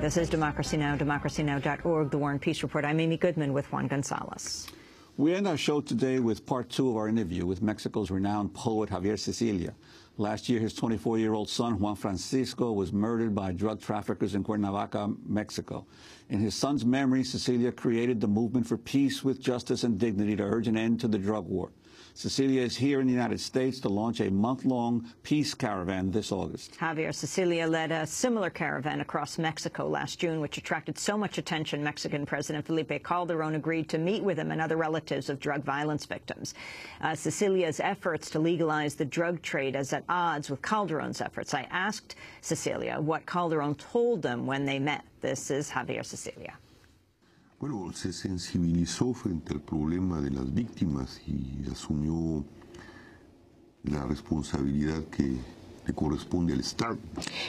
This is Democracy Now!, democracynow.org, The War and Peace Report. I'm Amy Goodman with Juan Gonzalez. We end our show today with part 2 of our interview with Mexico's renowned poet, Javier Sicilia. Last year, his 24-year-old son, Juan Francisco, was murdered by drug traffickers in Cuernavaca, Mexico. In his son's memory, Sicilia created the movement for peace with justice and dignity to urge an end to the drug war. Sicilia is here in the United States to launch a month-long peace caravan this August. Javier Sicilia led a similar caravan across Mexico last June, which attracted so much attention, Mexican President Felipe Calderón agreed to meet with him and other relatives of drug violence victims. Sicilia's efforts to legalize the drug trade is at odds with Calderón's efforts. I asked Sicilia what Calderón told them when they met. This is Javier Sicilia. Bueno, se sensibilizó frente al problema de las víctimas y asumió la responsabilidad que le corresponde al Estado.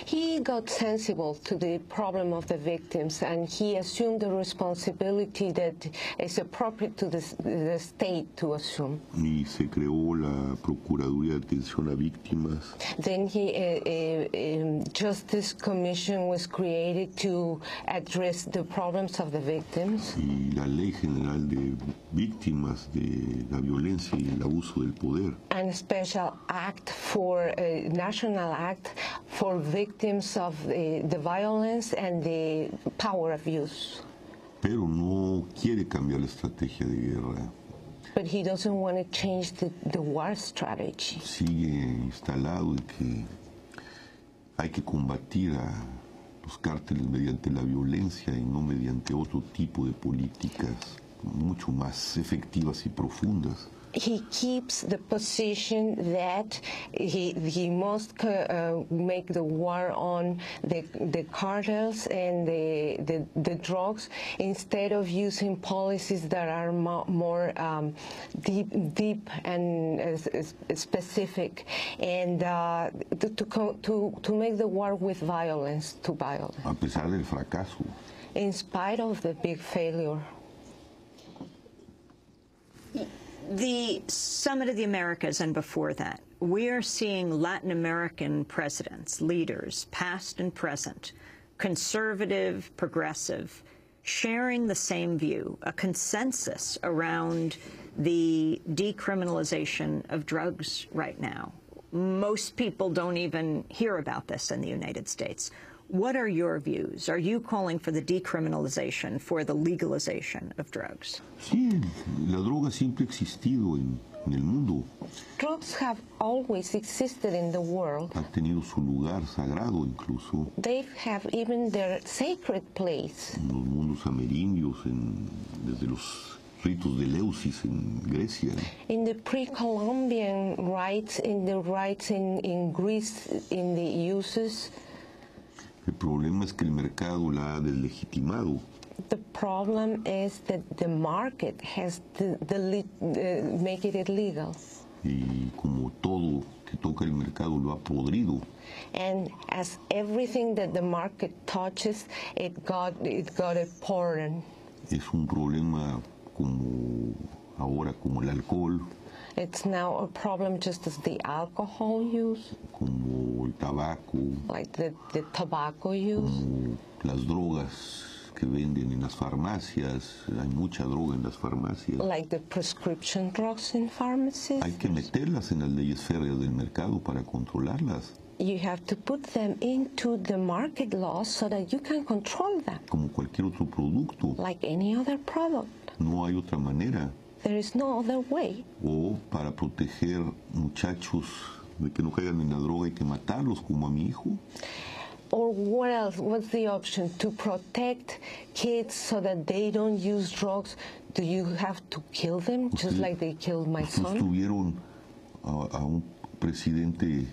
He got sensible to the problem of the victims, and he assumed the responsibility that is appropriate to the state to assume. Y se creó la Procuraduría de Atención a Víctimas. Then Justice Commission was created to address the problems of the victims. Y la Ley General de Víctimas de la Violencia y el Abuso del Poder. And a special act for national act for victims of the violence and the power abuse. Pero no quiere cambiar la estrategia de guerra. But he doesn't want to change the war strategy. Sigue instalado en que hay que combatir a los cárteles mediante la violencia y no mediante otro tipo de políticas mucho más efectivas y profundas. He keeps the position that he must make the war on the cartels and the drugs instead of using policies that are more deep and specific, and to make the war with violence to violence. A pesar del fracaso. In spite of the big failure. The Summit of the Americas and before that, we are seeing Latin American presidents, leaders, past and present, conservative, progressive, sharing the same view, a consensus around the decriminalization of drugs right now. Most people don't even hear about this in the United States. What are your views? Are you calling for the decriminalization, for the legalization of drugs? Sí, la droga siempre ha existido en el mundo. Drugs have always existed in the world. Ha tenido su lugar sagrado incluso. They have even their sacred place. En los mundos amerindios, desde los ritos de Eleusis en Grecia. In the pre-Columbian rites, in the rites in Greece, in the uses. El problema es que el mercado la ha deslegitimado. The problem is that the market has make it illegal. Y como todo que toca el mercado lo ha podrido. And as everything that the market touches, it got a poison. Es un problema como ahora como el alcohol. It's now a problem just as the alcohol use. Como el tabaco. Like the tobacco use. Como las drogas que venden en las farmacias. Hay mucha droga en las farmacias. Like the prescription drugs in pharmacies. Hay que meterlas en las leyes férreas del mercado para controlarlas. You have to put them into the market laws so that you can control them. Como cualquier otro producto. Like any other product. No hay otra manera. There is no other way. O para proteger muchachos de que no caigan en la droga hay que matarlos, como a mi hijo. Or what else? What's the option? To protect kids so that they don't use drugs, do you have to kill them just like they killed my son? Tuvieron a un presidente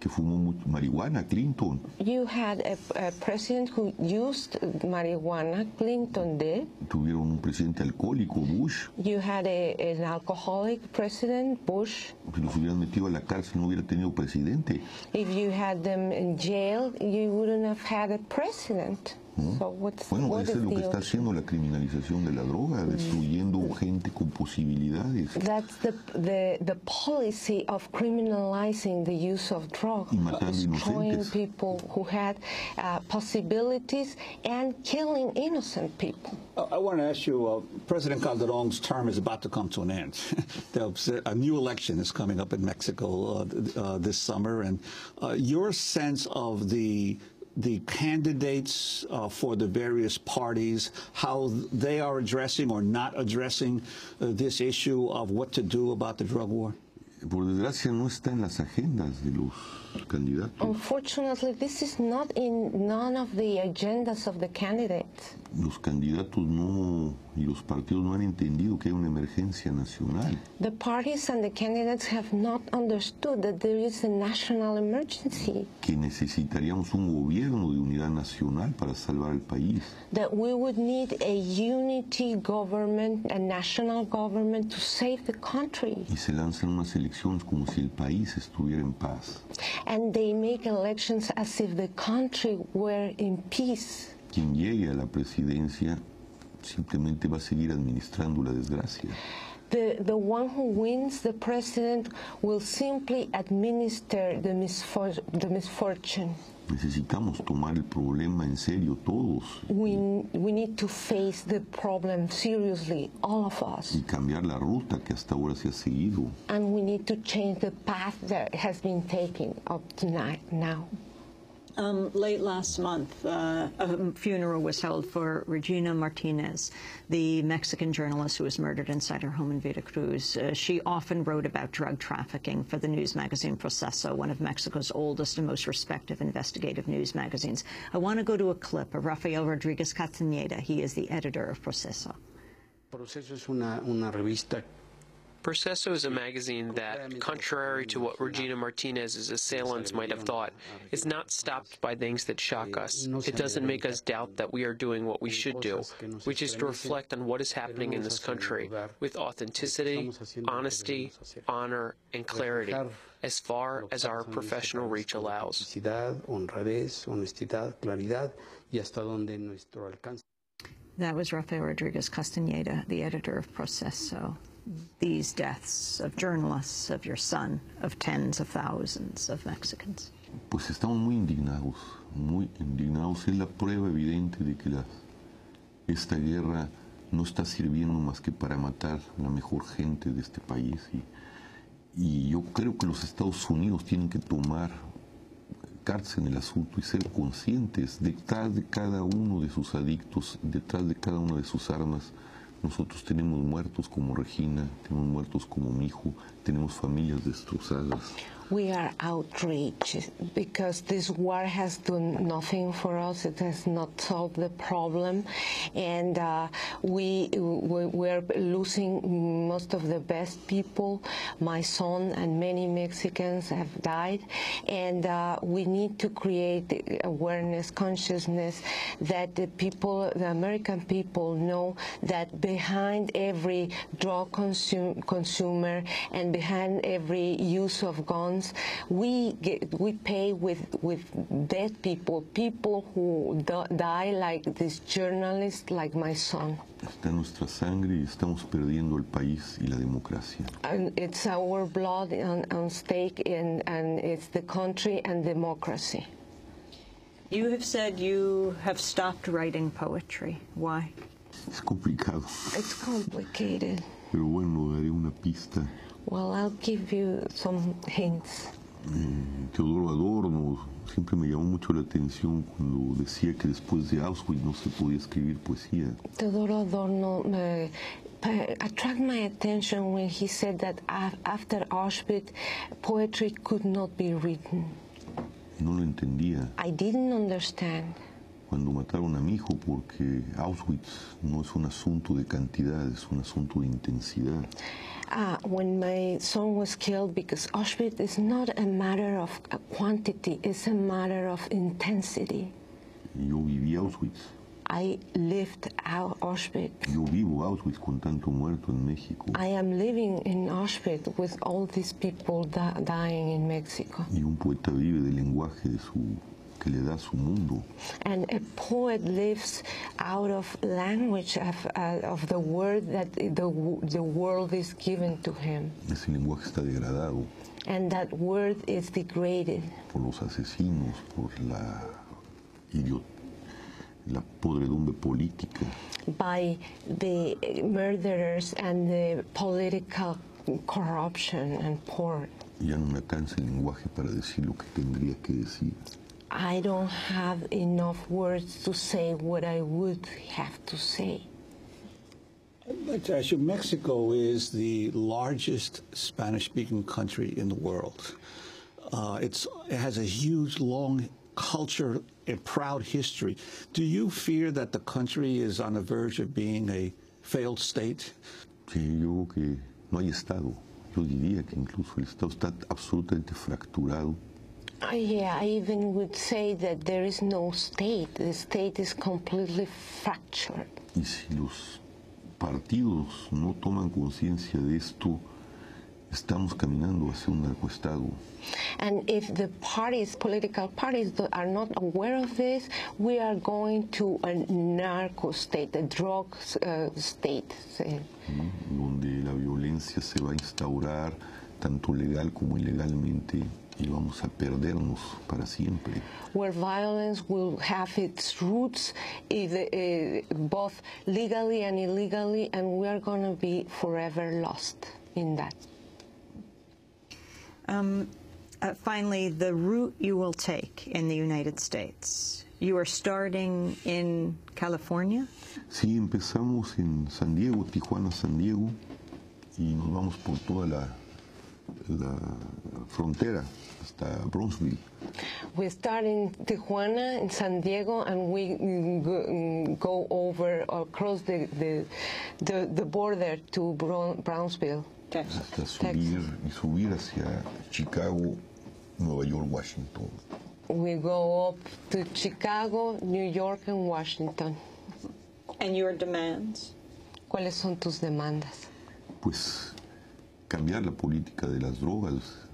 que fumó marihuana, Clinton. You had a president who used marijuana, Clinton did. Tuvieron un presidente alcohólico, Bush. You had an alcoholic president, Bush. Si los hubieran metido a la cárcel no hubiera tenido presidente. If you had them in jail, you wouldn't have had a president. ¿no? So Bueno, eso es lo que está haciendo la criminalización de la droga, destruyendo gente con posibilidades. That's the policy of criminalizing the use of drugs, Y matando destroying inocentes. people who had possibilities and killing innocent people. I want to ask you, President Calderon's term is about to come to an end. A new election is coming up in Mexico this summer, and your sense of the candidates for the various parties, how they are addressing or not addressing this issue of what to do about the drug war? Por desgracia no está en las agendas de los candidatos. Unfortunately, this is not in none of the agendas of the candidates. Los candidatos no y los partidos no han entendido que hay una emergencia nacional. The parties and the candidates have not understood that there is a national emergency, Que necesitaríamos un gobierno de unidad nacional para salvar el país. that we would need a unity government, a national government to save the country. Y se lanzan unas elecciones como si el país estuviera en paz. And they make elections as if the country were in peace. Quien llegue a la presidencia simplemente va a seguir administrando la desgracia. The one who wins the president will simply administer the misfortune. Necesitamos tomar el problema en serio todos We need to face the problem seriously, all of us. y cambiar la ruta que hasta ahora se ha seguido. And we need to change the path that has been taken up to now. Late last month, a funeral was held for Regina Martinez, the Mexican journalist who was murdered inside her home in Veracruz. She often wrote about drug trafficking for the news magazine Proceso, one of Mexico's oldest and most respected investigative news magazines. I want to go to a clip of Rafael Rodriguez Castañeda. He is the editor of Proceso. Proceso es una revista. Proceso is a magazine that, contrary to what Regina Martinez's assailants might have thought, is not stopped by things that shock us. It doesn't make us doubt that we are doing what we should do, which is to reflect on what is happening in this country with authenticity, honesty, honor, and clarity, as far as our professional reach allows. Honradez, honestidad, claridad, y hasta donde nuestro alcance. That was Rafael Rodriguez Castañeda, the editor of Proceso. These deaths of journalists, of your son, of tens of thousands of Mexicans. Pues estamos muy indignados, muy indignados. Es la prueba evidente de que esta guerra no está sirviendo más que para matar a la mejor gente de este país. Y yo creo que los Estados Unidos tienen que tomar cartas en el asunto y ser conscientes. Detrás de cada uno de sus adictos, detrás de cada una de sus armas, nosotros tenemos muertos como Regina, tenemos muertos como mi hijo, tenemos familias destrozadas. We are outraged because this war has done nothing for us. It has not solved the problem, and we're losing most of the best people. My son and many Mexicans have died, and we need to create awareness, consciousness that the American people know that behind every drug consumer and behind every use of guns, we pay with dead people who die, like this journalist, like my son. Está nuestra sangre y estamos perdiendo el país y la democracia. And it's our blood on stake, and it's the country and democracy. You have said you have stopped writing poetry. Why? Es complicado. It's complicated. Pero bueno, daré una pista. Well, I'll give you some hints. Teodoro Adorno siempre me llamó mucho la atención cuando decía que después de Auschwitz no se podía escribir poesía. Teodoro Adorno attracted my attention when he said that after Auschwitz, poetry could not be written. No lo entendía. I didn't understand. Cuando mataron a mi hijo, porque Auschwitz no es un asunto de cantidad, es un asunto de intensidad. When my son was killed, because Auschwitz is not a matter of quantity, it's a matter of intensity. Yo viví Auschwitz. I lived out Auschwitz. Yo vivo Auschwitz con tanto muerto en México. I am living in Auschwitz with all these people dying in Mexico. Y un poeta vive del lenguaje que le da su mundo. And a poet lives out of language of the word that the world is given to him. Ese lenguaje está degradado. And that word is degraded. Por los asesinos, por la podredumbre política. By the murderers and the political corruption and porn. Ya no me alcanza el lenguaje para decir lo que tendría que decir. I don't have enough words to say what I would have to say. I'd like to ask you, Mexico is the largest Spanish-speaking country in the world. It has a huge, long culture, a proud history. Do you fear that the country is on the verge of being a failed state? Sí, yo creo que no hay Estado. Yo diría que incluso el Estado está absolutamente fracturado. Yeah, I even would say that there is no state. The state is completely fractured. Y si los partidos no toman conciencia de esto, estamos caminando hacia un narcoestado. And if the political parties are not aware of this, we are going to a narco state, a drug state. Donde la violencia se va a instaurar tanto legal como ilegalmente y vamos a perdernos para siempre. Where violence will have its roots both legally and illegally, and we are going to be forever lost in that. Finally, the route you will take in the United States. You are starting in California? Sí, empezamos en San Diego, Tijuana, San Diego, y nos vamos por toda la frontera hasta Brownsville. We start in Tijuana, in San Diego, and we go over across the border to Brownsville. Hasta subir hacia Chicago, Nueva York, Washington. We go up to Chicago, New York, and Washington. And your demands? ¿Cuáles son tus demandas? Pues cambiar la política de las drogas,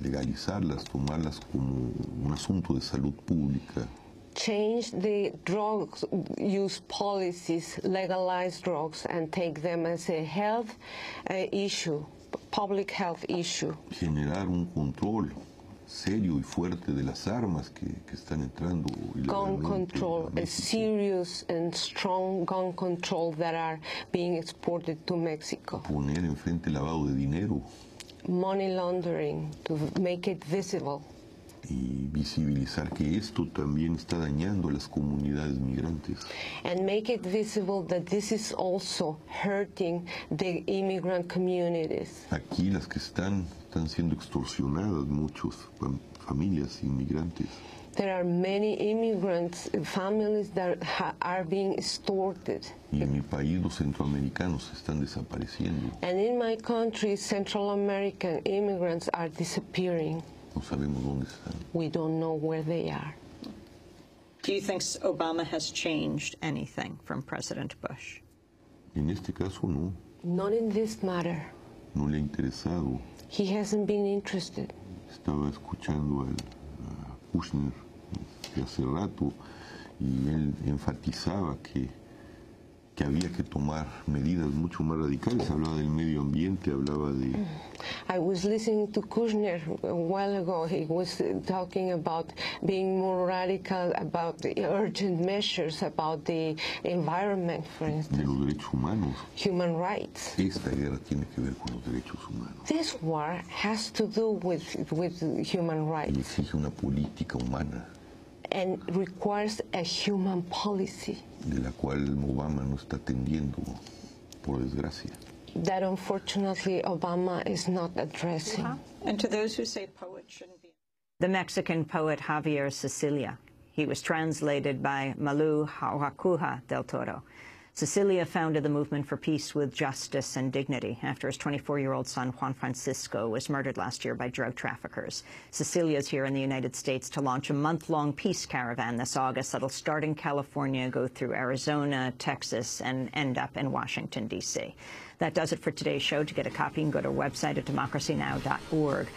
legalizarlas, tomarlas como un asunto de salud pública. Change the drug use policies, legalize drugs, and take them as a health issue, public health issue. Generar un control serio y fuerte de las armas que están entrando ilegalmente. Gun control, a serious and strong gun control that are being exported to Mexico. Poner enfrente el lavado de dinero. Money laundering, to make it visible. Y visibilizar que esto también está dañando a las comunidades migrantes. And make it visible that this is also hurting the immigrant communities. Aquí las que están siendo extorsionadas, muchas familias inmigrantes. There are many immigrants, families that are being extorted. Y en mi país los centroamericanos están desapareciendo. And in my country, Central American immigrants are disappearing. No sabemos dónde están. We don't know where they are. Do you think Obama has changed anything from President Bush? En este caso no. Not in this matter. No le ha interesado. He hasn't been interested. Estaba escuchando a Kushner hace rato y él enfatizaba que había que tomar medidas mucho más radicales. Hablaba del medio ambiente, hablaba de... I was listening to Kushner a while ago. He was talking about being more radical, about the urgent measures, about the environment, for instance. De los derechos humanos. Human rights. Esta guerra tiene que ver con los derechos humanos. This war has to do with human rights. Y exige una política humana. And requires a human policy. De la cual Obama no está atendiendo, por desgracia. That unfortunately Obama is not addressing. And to those who say poets shouldn't be... The Mexican poet Javier Sicilia. He was translated by Malu Huacuja del Toro. Sicilia founded the movement for peace with justice and dignity after his 24-year-old son, Juan Francisco, was murdered last year by drug traffickers. Cecilia is here in the United States to launch a month-long peace caravan this August that'll start in California, go through Arizona, Texas, and end up in Washington, D.C. That does it for today's show. To get a copy, you can go to our website at democracynow.org.